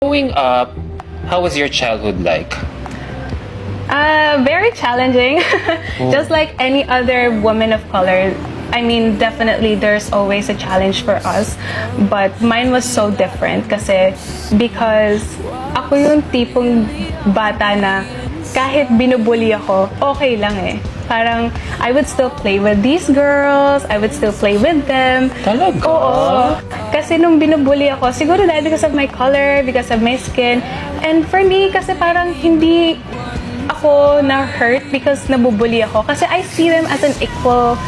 Growing up, how was your childhood like? Very challenging. Just like any other woman of color. I mean, definitely there's always a challenge for us. But mine was so different because ako yung tipong bata na kahit binubuli ako, okay lang eh. Parang, I would still play with these girls, I would still play with them. Talaga? Oo. Kasi nung binubuli ako, siguro dahil because of my color, because of my skin. And for me, kasi parang hindi ako na-hurt because nabubuli ako. Kasi I see them as an equal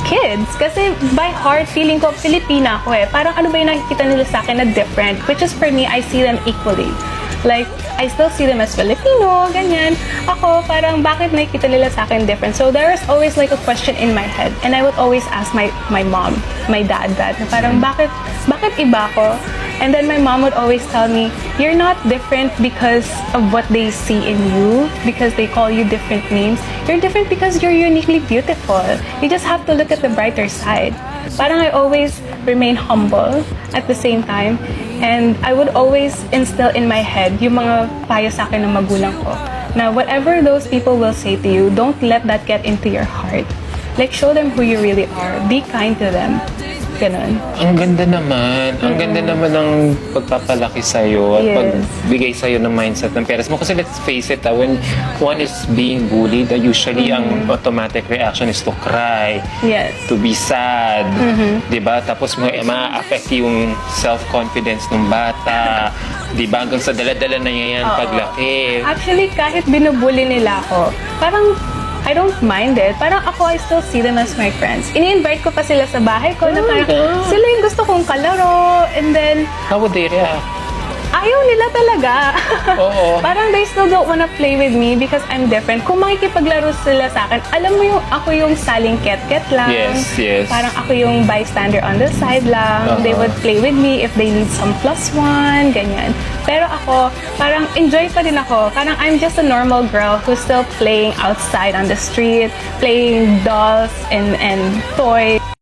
kids. Kasi by heart, feeling ko, Filipina ako eh. Parang ano ba yung nakikita nila sa akin na different? Which is for me, I see them equally. Like, I still see them as Filipino, ganyan. Ako, parang bakit nakikita nila sa akin different? So there is always like a question in my head. And I would always ask my mom, my dad, na parang bakit iba ako? And then my mom would always tell me, you're not different because of what they see in you, because they call you different names. You're different because you're uniquely beautiful. You just have to look at the brighter side. Parang I always remain humble at the same time. And I would always instill in my head yung mga payo sa akin ng magulang ko. Na whatever those people will say to you, don't let that get into your heart. Like, show them who you really are. Be kind to them. Ganun. Ang ganda naman. Ang ganda naman ng pagpapalaki sa'yo at Yes. pagbigay sa'yo ng mindset ng parents mo. Kasi let's face it, when one is being bullied, usually ang automatic reaction is to cry, Yes. to be sad, diba? Tapos ma-affect yung self-confidence ng bata, diba? Hanggang sa dala-dala na yan paglaki. Actually, kahit binubuli nila ako, parang I don't mind it. Parang ako, I still see them as my friends. Ini-invite ko pa sila sa bahay ko na parang sila yung gusto kong kalaro. And then, How would they react? ayaw nila talaga. Oo. Parang they still don't wanna play with me because I'm different. Kung makikipaglaro sila sa akin, alam mo yung ako yung saling ket-ket lang. Yes, yes. Parang ako yung bystander on the side lang. They would play with me if they need some +1, ganyan. Pero ako, parang enjoy pa din ako. Parang I'm just a normal girl who's still playing outside on the street, playing dolls and toys.